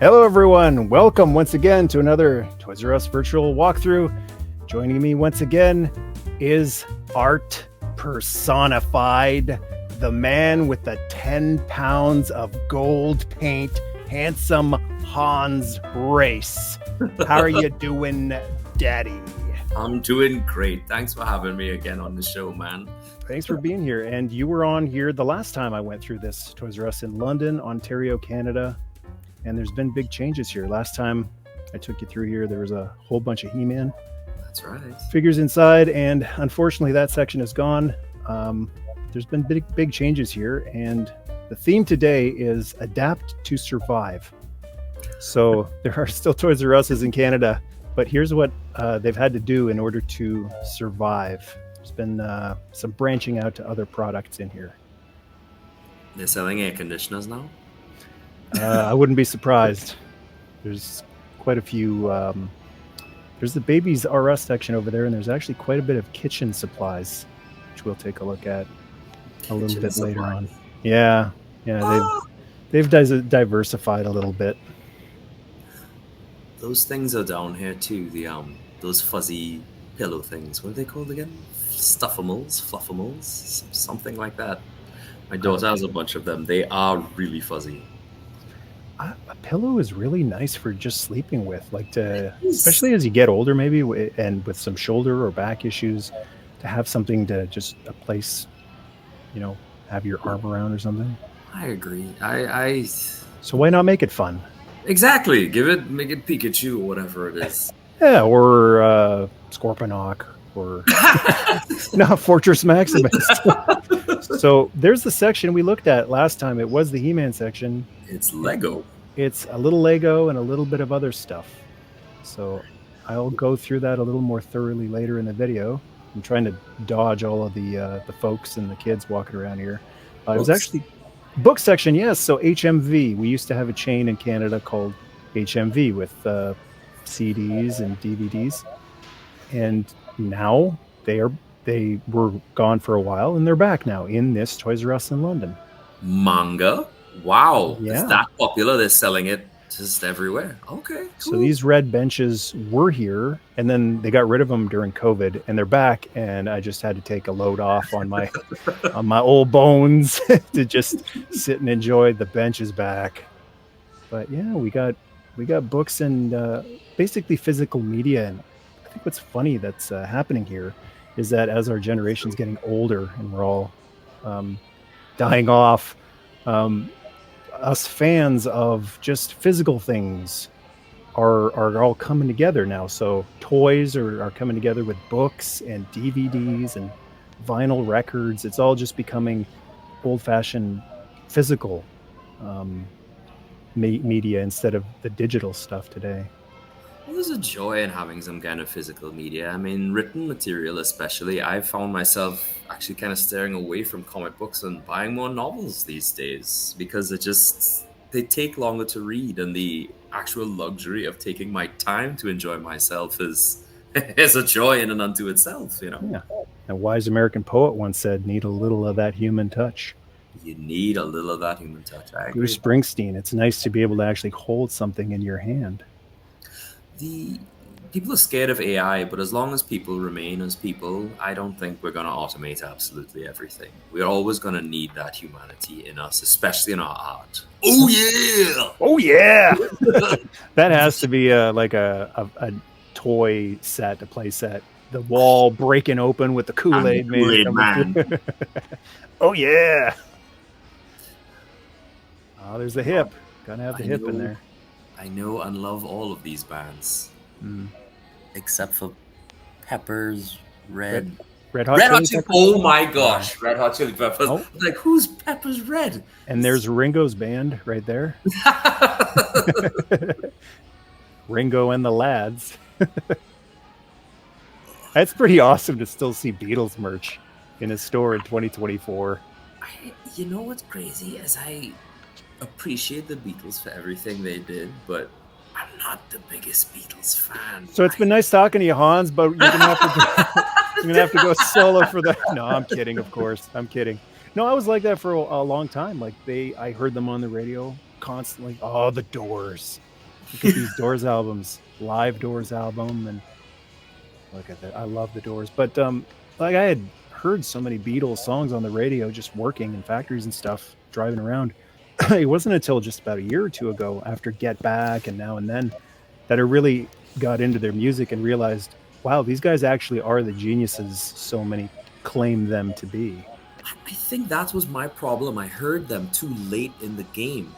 Hello, everyone. Welcome once again to another Toys R Us virtual walkthrough. Joining me once again is Art personified, the man with the 10 pounds of gold paint, handsome Hans Race. How are you doing, Daddy? I'm doing great. Thanks for having me again on the show, man. Thanks for being here. And you were on here the last time I went through this Toys R Us in London, Ontario, Canada. And there's been big changes here. Last time I took you through here, there was a whole bunch of He-Man. That's right. Figures inside, and unfortunately that section is gone. There's been big changes here, and the theme today is Adapt to Survive. So there are still Toys R Us's in Canada, but here's what they've had to do in order to survive. There's been some branching out to other products in here. They're selling air conditioners now? I wouldn't be surprised. There's quite a few. There's the Babies R Us section over there, and there's actually quite a bit of kitchen supplies, which we'll take a look at a little bit later on. Yeah, they've diversified a little bit. Those things are down here too. The those fuzzy pillow things. What are they called again? Stuffimals, fluffimals, something like that. My daughter has a bunch of them. They are really fuzzy. A pillow is really nice for just sleeping with, especially as you get older, maybe, and with some shoulder or back issues, to have something to just a place, have your arm around or something. I agree. So why not make it fun? Exactly. Make it Pikachu or whatever it is. Yeah, or Scorponok, or no, Fortress Maximus. So there's the section we looked at last time. It was the He-Man section. It's Lego. It's a little Lego and a little bit of other stuff. So I'll go through that a little more thoroughly later in the video. I'm trying to dodge all of the folks and the kids walking around here. It was actually book section, yes. So HMV. We used to have a chain in Canada called HMV with CDs and DVDs, and now they were gone for a while, and they're back now in this Toys R Us in London. Manga. Wow. Yeah. It's that popular. They're selling it just everywhere. Okay, cool. So these red benches were here, and then they got rid of them during COVID, and they're back, and I just had to take a load off on my on my old bones to just sit and enjoy the benches back. But yeah, we got books and basically physical media. And I think what's funny that's happening here is that as our generation's getting older and we're all dying off, us fans of just physical things are all coming together now. So toys are coming together with books and DVDs and vinyl records. It's all just becoming old-fashioned physical media instead of the digital stuff today. Well, there's a joy in having some kind of physical media. I mean, written material especially. I found myself actually kind of staring away from comic books and buying more novels these days because they take longer to read, and the actual luxury of taking my time to enjoy myself is a joy in and unto itself, Yeah. A wise American poet once said, "Need a little of that human touch." You need a little of that human touch. I agree. Bruce Springsteen. It's nice to be able to actually hold something in your hand. The people are scared of AI, but as long as people remain as people, I don't think we're going to automate absolutely everything. We're always going to need that humanity in us, especially in our art. Oh yeah! Oh yeah! That has to be like a toy set, a play set. The wall breaking open with the Kool-Aid man. Oh yeah! Oh, there's the hip. Gotta have the hip in there. I know and love all of these bands, except for Peppers, Red Hot Chili Peppers. Oh my gosh, Red Hot Chili Peppers. Oh. Like, who's Peppers Red? And there's Ringo's band right there. Ringo and the Lads. That's pretty awesome to still see Beatles merch in a store in 2024. You know what's crazy is I appreciate the Beatles for everything they did, but I'm not the biggest Beatles fan. So it's been nice talking to you, Hans, but you're gonna have to go solo for that. No, I'm kidding, of course. I'm kidding. No, I was like that for a long time. I heard them on the radio constantly. Oh, the Doors. Look at these Doors albums, live Doors album, and look at that. I love the Doors. But like I had heard so many Beatles songs on the radio just working in factories and stuff, driving around. It wasn't until just about a year or two ago, after Get Back and Now and Then, that I really got into their music and realized, wow, these guys actually are the geniuses so many claim them to be. I think that was my problem. I heard them too late in the game,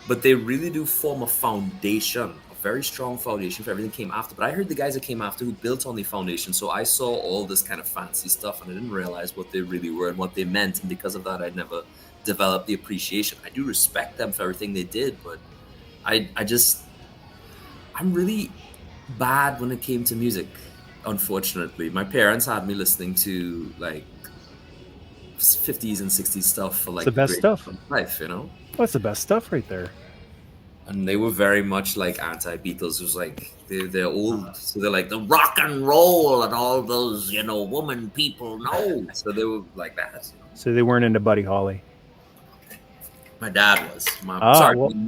but they really do form a foundation, a very strong foundation for everything that came after. But I heard the guys that came after who built on the foundation, so I saw all this kind of fancy stuff and I didn't realize what they really were and what they meant. And because of that, I never developed the appreciation. I do respect them for everything they did, but I'm really bad when it came to music. Unfortunately, my parents had me listening to like 50s and 60s stuff for like It's the best stuff. life, you know. That's the best stuff right there. And they were very much like anti-Beatles. It was like they're old, so they're like the rock and roll and all those, you know, woman people know. So they were like that. You know? So they weren't into Buddy Holly. My dad was. My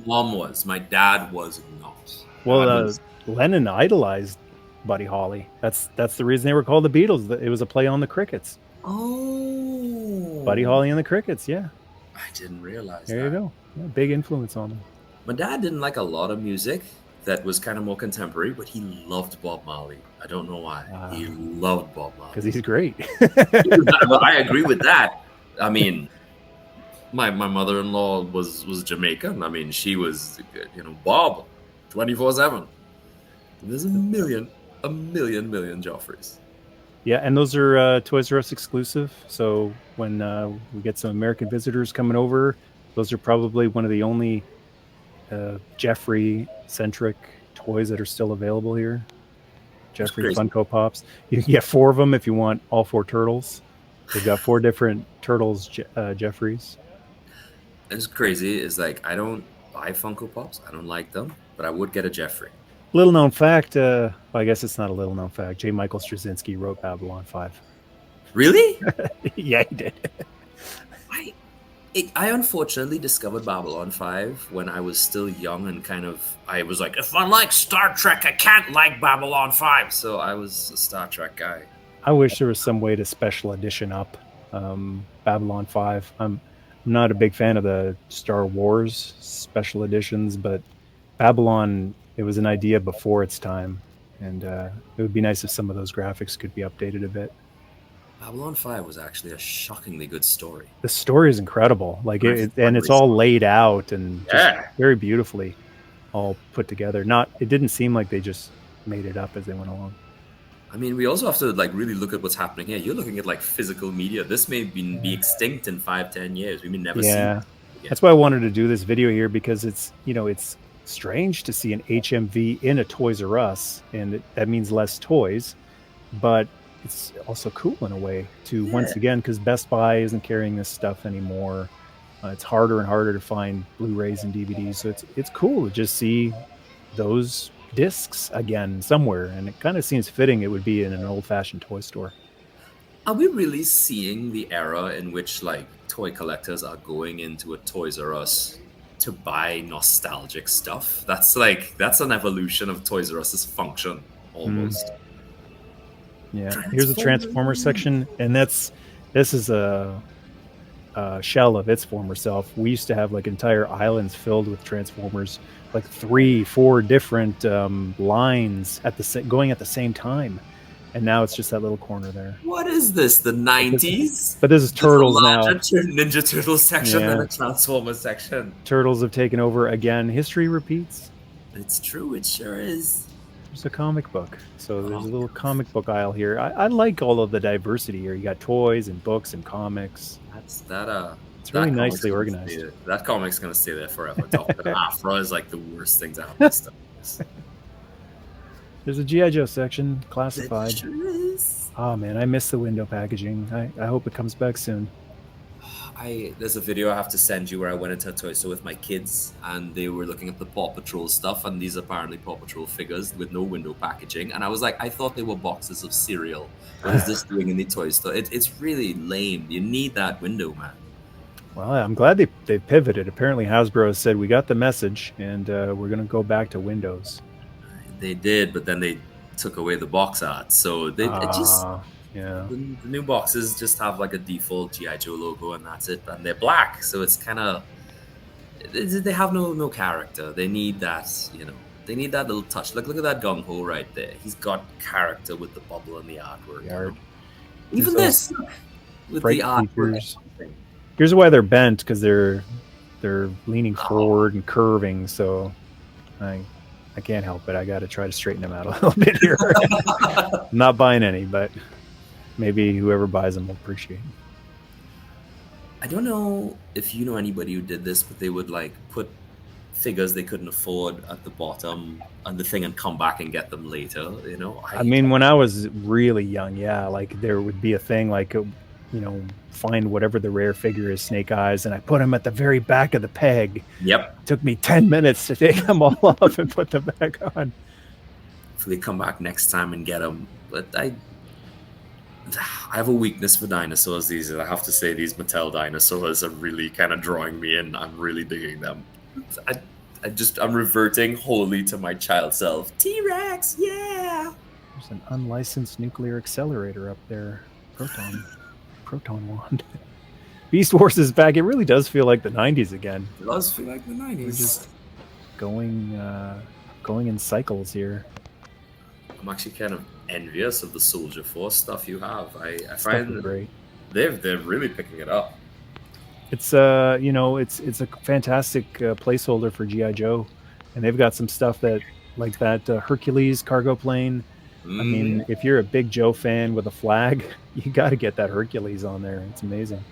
mom was. My dad was not. Well, Lennon idolized Buddy Holly. That's the reason they were called the Beatles. It was a play on the Crickets. Oh, Buddy Holly and the Crickets. Yeah, I didn't realize. There you go. Yeah, big influence on them. My dad didn't like a lot of music that was kind of more contemporary, but he loved Bob Marley. I don't know why. He loved Bob Marley because he's great. Well, I agree with that. I mean, my mother-in-law was Jamaican. I mean, she was, you know, Bob 24/7. There's a million Joffreys. Yeah, and those are Toys R Us exclusive. So when we get some American visitors coming over, those are probably one of the only Jeffrey-centric toys that are still available here. Jeffrey Funko Pops. You can get 4 of them if you want all 4 turtles. They've got 4 different turtles, Jeffreys. It's crazy. It's like I don't buy Funko Pops. I don't like them, but I would get a Jeffrey. Little known fact. Well, I guess it's not a little known fact. J. Michael Straczynski wrote Babylon 5. Really? Yeah, he did. I unfortunately discovered Babylon 5 when I was still young and I was like, if I like Star Trek, I can't like Babylon 5. So I was a Star Trek guy. I wish there was some way to special edition up Babylon 5. I'm not a big fan of the Star Wars special editions, but Babylon, it was an idea before its time. And it would be nice if some of those graphics could be updated a bit. Babylon 5 was actually a shockingly good story. The story is incredible. Like it's all laid out and just very beautifully all put together. It didn't seem like they just made it up as they went along. I mean, we also have to like really look at what's happening here. You're looking at like physical media. This may be extinct in 5-10 years. We may never see it. That's why I wanted to do this video here, because it's strange to see an HMV in a Toys R Us, and that means less toys, but it's also cool in a way too. Once again, because Best Buy isn't carrying this stuff anymore. It's harder and harder to find Blu-rays and DVDs, so it's cool to just see those discs again somewhere, and it kind of seems fitting it would be in an old-fashioned toy store. Are we really seeing the era in which like toy collectors are going into a Toys R Us to buy nostalgic stuff? That's an evolution of Toys R Us's function almost. Yeah, here's the Transformers section, and this is a shell of its former self. We used to have like entire islands filled with Transformers, like 3-4 different lines going at the same time, and now it's just that little corner there. What is this? The 90s? But this is Turtles now. Ninja Turtles section and a Transformers section. Turtles have taken over again. History repeats. It's true. It sure is. There's a comic book. So there's a little comic book aisle here. I like all of the diversity here. You got toys and books and comics. It's really nicely organized. That comic's going to stay there forever. Afra is like the worst thing to happen to stuff. There's a G.I. Joe section, classified. It sure is. Oh man, I miss the window packaging. I hope it comes back soon. There's a video I have to send you where I went into a toy store with my kids and they were looking at the Paw Patrol stuff, and these are apparently Paw Patrol figures with no window packaging, and I was like, I thought they were boxes of cereal. What is this doing in the toy store? It's really lame. You need that window, man. Well, I'm glad they pivoted. Apparently, Hasbro has said we got the message, and we're going to go back to Windows. They did, but then they took away the box art, so it just Yeah. the new boxes just have like a default GI Joe logo, and that's it, and they're black, so it's kind of they have no character. They need that, they need that little touch. Look at that gung ho right there. He's got character with the bubble and the artwork. The art. Even this with bright the artwork. features. Here's why they're bent, because they're leaning forward and curving. So I can't help it. I got to try to straighten them out a little bit here. I'm not buying any, but maybe whoever buys them will appreciate it. I don't know if you know anybody who did this, but they would like put figures they couldn't afford at the bottom on the thing and come back and get them later. I mean, when I was really young, yeah, like there would be a thing like, find whatever the rare figure is, Snake Eyes, and I put them at the very back of the peg. Yep. It took me 10 minutes to take them all off and put them back on. Hopefully come back next time and get them. But I have a weakness for dinosaurs. I have to say, these Mattel dinosaurs are really kind of drawing me in. I'm really digging them. I'm reverting wholly to my child self. T-Rex, yeah! There's an unlicensed nuclear accelerator up there. Proton wand. Beast Wars is back. It really does feel like the 90s again. It does feel like the 90s. We're just going in cycles here. I'm actually kind of envious of the Soldier Force stuff you have. I find great. They're really picking it up. It's it's a fantastic placeholder for GI Joe, and they've got some stuff that Hercules cargo plane. I mean, if you're a big Joe fan with a flag, you got to get that Hercules on there. It's amazing.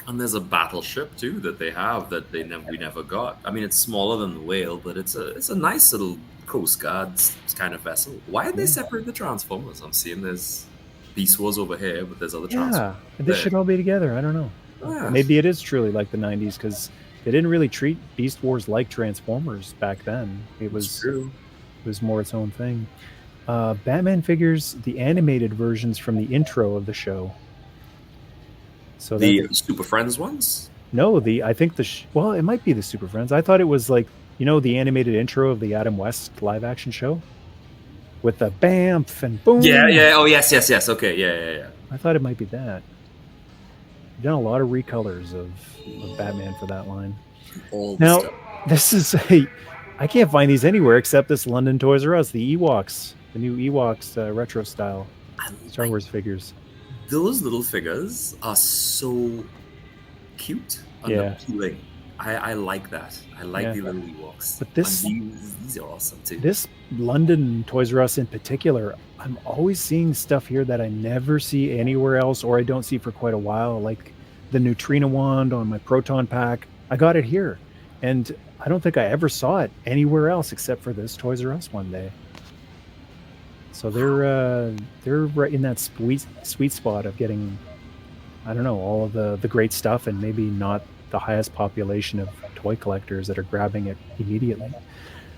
And there's a Battleship too that they have that we never got. I mean, it's smaller than the Whale, but it's a nice little Coast Guard kind of vessel. Why did they separate the Transformers? I'm seeing there's Beast Wars over here, but there's other Transformers. Yeah, this should all be be I don't know. Yeah. Maybe it is truly like the 90s, because they didn't really treat Beast Wars like Transformers back then. It was true. It was more its own thing. Batman figures, the animated versions from the intro of the show. So the Super Friends ones? No, I think it might be the Super Friends. I thought it was like, the animated intro of the Adam West live action show with the bamf and boom. Yeah. Oh, yes. Okay, yeah. I thought it might be that. You've done a lot of recolors of Batman for that line. Now, this is I can't find these anywhere except this London Toys R Us, the Ewoks, the new Ewoks retro style Star Wars figures. Those little figures are so cute and appealing. I like that. I like the little Ewoks. But these are awesome too. This London Toys R Us in particular, I'm always seeing stuff here that I never see anywhere else, or I don't see for quite a while, like the Neutrino wand on my Proton pack. I got it here, and I don't think I ever saw it anywhere else except for this Toys R Us one day. So they're right in that sweet spot of getting, I don't know, all of the great stuff, and maybe not the highest population of toy collectors that are grabbing it immediately.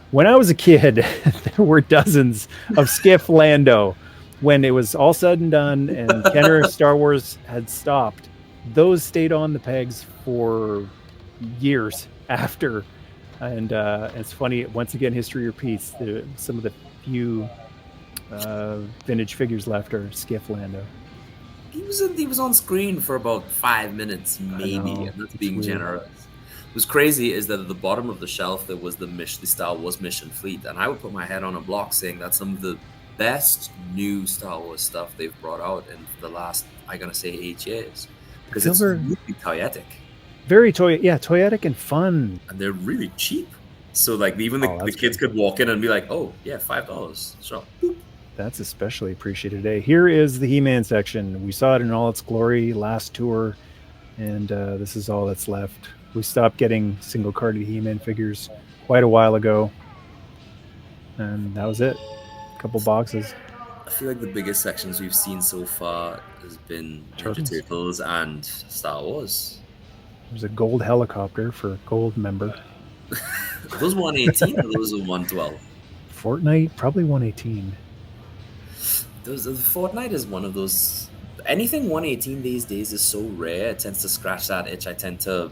When I was a kid, there were dozens of Skiff Lando. When it was all said and done and Kenner Star Wars had stopped, those stayed on the pegs for years after. And it's funny, once again, history repeats. Some of the few vintage figures left are Skiff Lando. He was on screen for about 5 minutes, maybe, and that's being generous. What's crazy is that at the bottom of the shelf there was the Star Wars Mission Fleet, and I would put my head on a block saying that's some of the best new Star Wars stuff they've brought out in the last, I'm gonna say, 8 years, because it's really toyetic. Very toyetic and fun, and they're really cheap. So like even the kids could walk in and be like, "Oh yeah, $5, sure." Boop. That's especially appreciated today. Here is the He-Man section. We saw it in all its glory last tour, and this is all that's left. We stopped getting single-carded He-Man figures quite a while ago, and that was it. A couple boxes. I feel like the biggest sections we've seen so far has been Ninja Turtles and Star Wars. There's a gold helicopter for gold member. Those 118 or those are 112? Fortnite, probably 118. Fortnite is one of those anything 118 these days is so rare. It tends to scratch that itch. I tend to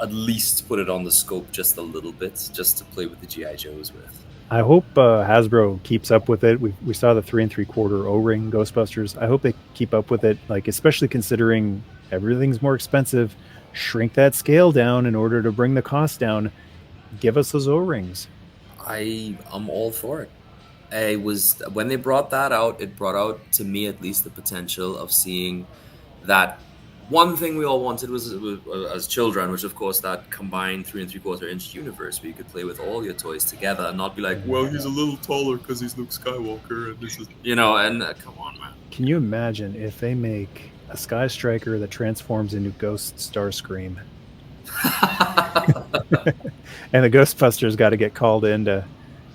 at least put it on the scope just a little bit, just to play with the GI Joes with. I hope Hasbro keeps up with it. We saw the 3 3/4 O-ring Ghostbusters. I hope they keep up with it, like especially considering everything's more expensive. Shrink that scale down in order to bring the cost down. Give us those O-rings. I am all for it. I was when they brought that out, it brought out to me at least the potential of seeing that one thing we all wanted was as children, which of course that combined 3 3/4 inch universe where you could play with all your toys together and not be like, well, he's a little taller because he's Luke Skywalker, and this is and come on, man. Can you imagine if they make a Sky Striker that transforms into Ghost Starscream? And the Ghostbusters got to get called in to,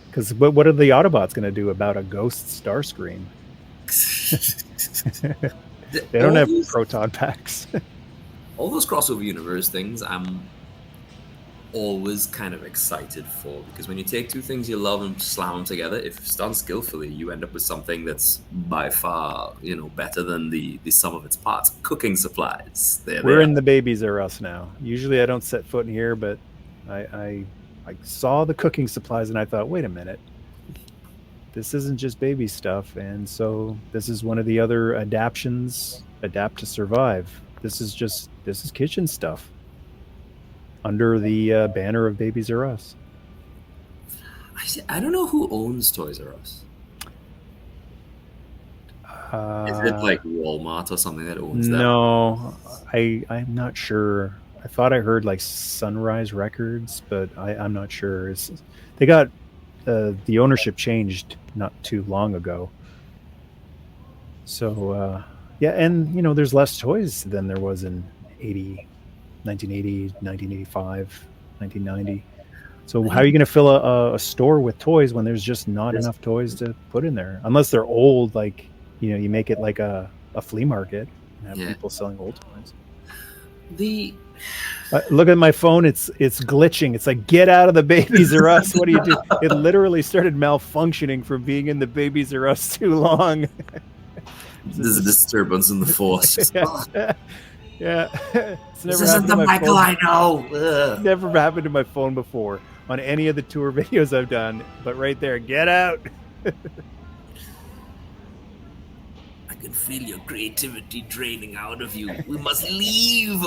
because what are the Autobots going to do about a Ghost Starscream? They don't have proton packs. All those crossover universe things, I'm always kind of excited for, because when you take two things you love and slam them together, if it's done skillfully, you end up with something that's by far, better than the sum of its parts. Cooking supplies. We're in the Babies R Us now. Usually I don't set foot in here, but I saw the cooking supplies and I thought, wait a minute. This isn't just baby stuff, and so this is one of the other adaptations. Adapt to survive. This is kitchen stuff under the banner of Babies R Us. I don't know who owns Toys R Us. Is it like Walmart or something that owns that? No, I'm not sure. I thought I heard like Sunrise Records, but I'm not sure. They got the ownership changed not too long ago. So yeah, and there's less toys than there was in 1980, 1985, 1990. So how are you going to fill a store with toys when there's just not enough toys to put in there? Unless they're old, like you make it like a flea market and have people selling old toys. Look at my phone. It's glitching. It's like, get out of the Babies R Us. What do you do? It literally started malfunctioning from being in the Babies R Us too long. There's a disturbance in the force. Yeah. This isn't the Michael I know. Ugh. Never happened to my phone before on any of the tour videos I've done. But right there, get out. I can feel your creativity draining out of you. We must leave.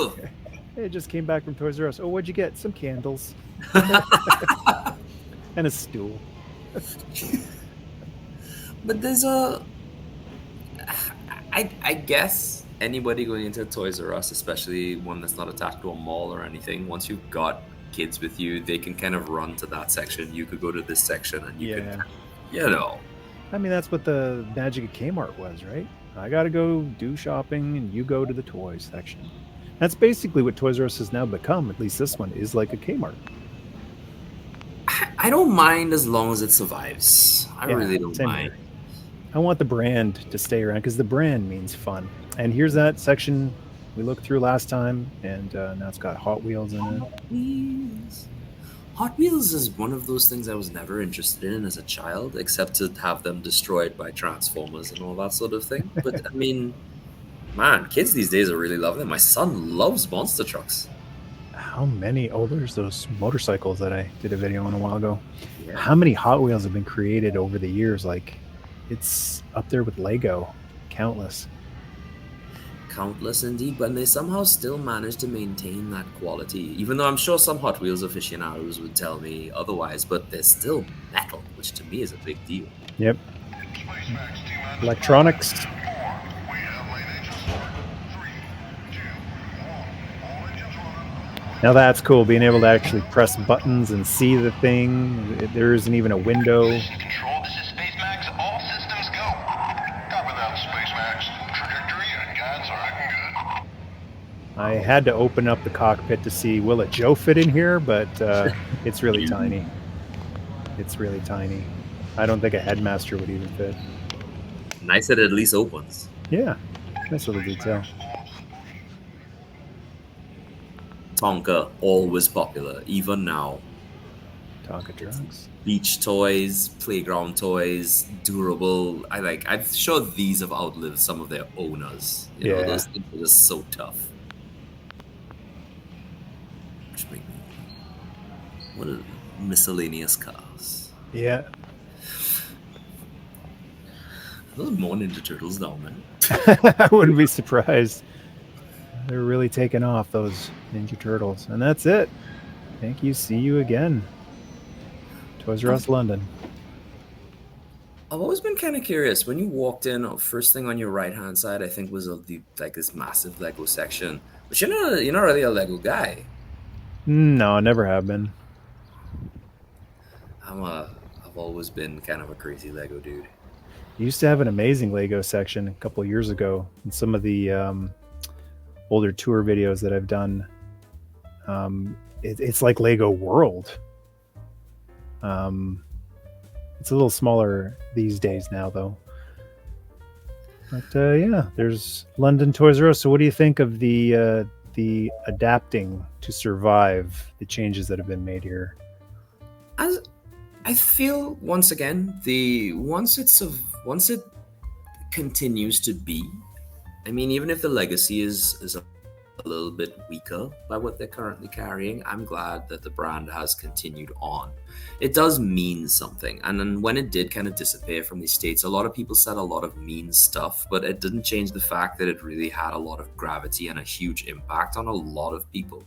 Hey, just came back from Toys R Us. Oh, what'd you get? Some candles. And a stool. But there's I guess anybody going into Toys R Us, especially one that's not attached to a mall or anything, once you've got kids with you, they can kind of run to that section. You could go to this section and you can, I mean, that's what the magic of Kmart was, right? I got to go do shopping and you go to the toy section. That's basically what Toys R Us has now become. At least this one is like a Kmart. I don't mind as long as it survives. I really don't mind. I want the brand to stay around because the brand means fun. And here's that section we looked through last time, and now it's got Hot Wheels in it. Hot Wheels is one of those things I was never interested in as a child, except to have them destroyed by Transformers and all that sort of thing. But I mean, man, kids these days are really loving it. My son loves monster trucks. How many? Oh, there's those motorcycles that I did a video on a while ago. Yeah. How many Hot Wheels have been created over the years? Like, it's up there with Lego. Countless. Countless indeed, but they somehow still manage to maintain that quality. Even though I'm sure some Hot Wheels aficionados would tell me otherwise, but they're still metal, which to me is a big deal. Yep. Electronics. Now that's cool, being able to actually press buttons and see the thing. There isn't even a window. Control, this is Space Max. All systems go. Copy that, Space Max. Trajectory and guides are looking good. I had to open up the cockpit to see, will a Joe fit in here? But it's really tiny. It's really tiny. I don't think a Headmaster would even fit. Nice that it at least opens. Yeah, nice little detail. Tonka, always popular, even now. Tonka trucks. Beach toys, playground toys, durable. I'm sure these have outlived some of their owners. You know, those things are just so tough. Which make me, what a miscellaneous cars. Yeah. Those are more Ninja Turtles down there. I wouldn't be surprised. They're really taking off, those Ninja Turtles. And that's it. Thank you. See you again. Toys R Us London. I've always been kind of curious. When you walked in, first thing on your right-hand side, I think, was this massive Lego section. But you're not really a Lego guy. No, I never have been. I've always been kind of a crazy Lego dude. You used to have an amazing Lego section a couple of years ago in some of the older tour videos that I've done. It's like Lego World. It's a little smaller these days now, though. But yeah, there's London Toys R Us. So what do you think of the adapting to survive the changes that have been made here? I feel, once again, once it continues to be, I mean, even if the legacy is a little bit weaker by what they're currently carrying, I'm glad that the brand has continued on. It does mean something. And then when it did kind of disappear from these states, a lot of people said a lot of mean stuff, but it didn't change the fact that it really had a lot of gravity and a huge impact on a lot of people.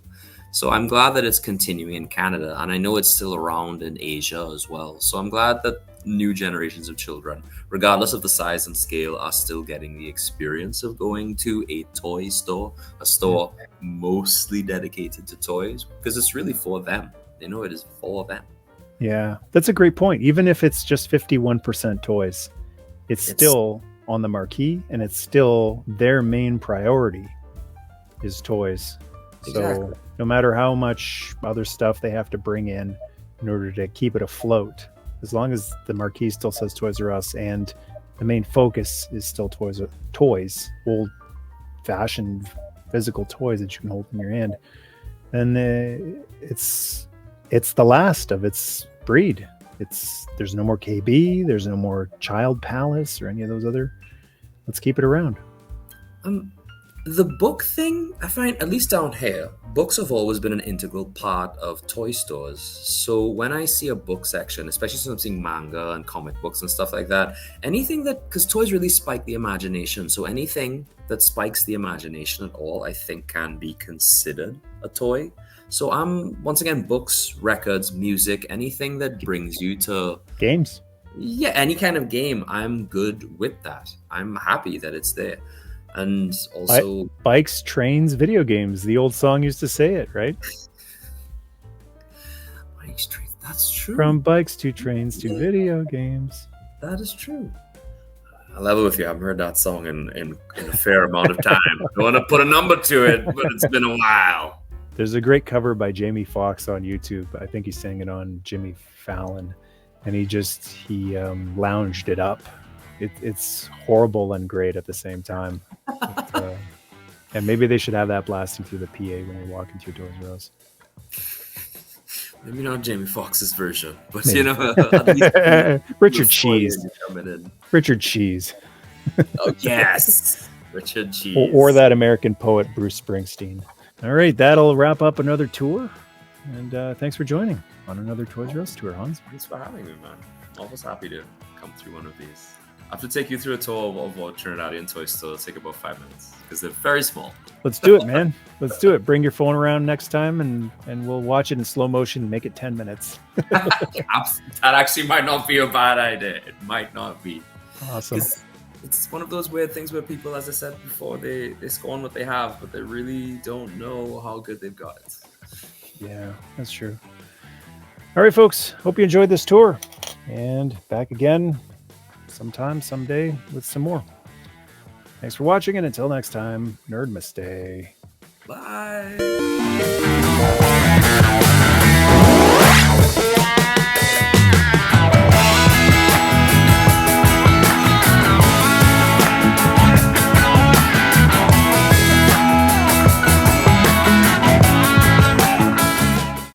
So I'm glad that it's continuing in Canada, and I know it's still around in Asia as well. So I'm glad that new generations of children, regardless of the size and scale, are still getting the experience of going to a toy store, a store mostly dedicated to toys, because it's really for them. They know it is for them. Yeah, that's a great point. Even if it's just 51% toys, it's still on the marquee, and it's still their main priority is toys. Exactly. So no matter how much other stuff they have to bring in order to keep it afloat, as long as the marquee still says Toys R Us and the main focus is still toys, old-fashioned physical toys that you can hold in your hand, then it's the last of its breed. There's no more KB, there's no more Child Palace or any of those other. Let's keep it around. The book thing, I find, at least down here, books have always been an integral part of toy stores. So when I see a book section, especially since I'm seeing manga and comic books and stuff like that, anything because toys really spike the imagination. So anything that spikes the imagination at all, I think can be considered a toy. So once again, books, records, music, anything that brings you to games. Yeah, any kind of game, I'm good with that. I'm happy that it's there. And also bikes, trains, video games. The old song used to say it, right? Bikes, trains. That's true. From bikes to trains to video games. That is true. I love it if you haven't heard that song in a fair amount of time. I don't want to put a number to it, but it's been a while. There's a great cover by Jamie Foxx on YouTube. I think he sang it on Jimmy Fallon, and he lounged it up. It's horrible and great at the same time. And maybe they should have that blasting through the PA when you walk into your Toys R Us. Maybe not Jamie Foxx's version, but maybe. At least Richard Cheese. Richard Cheese. Oh yes, Richard Cheese. Or that American poet Bruce Springsteen. All right, that'll wrap up another tour. And thanks for joining on another Toys R Us tour, Hans. Thanks for having me, man. Always happy to come through one of these. I have to take you through a tour of what Trinidadian toy store. It'll take about 5 minutes because they're very small. Let's do it, man. Let's do it. Bring your phone around next time and we'll watch it in slow motion and make it 10 minutes. That actually might not be a bad idea. It might not be. Awesome. It's one of those weird things where people, as I said before, they scorn what they have, but they really don't know how good they've got it. Yeah, that's true. All right, folks. Hope you enjoyed this tour. And back again sometime, someday, with some more. Thanks for watching, and until next time, Nerdmas Day. Bye.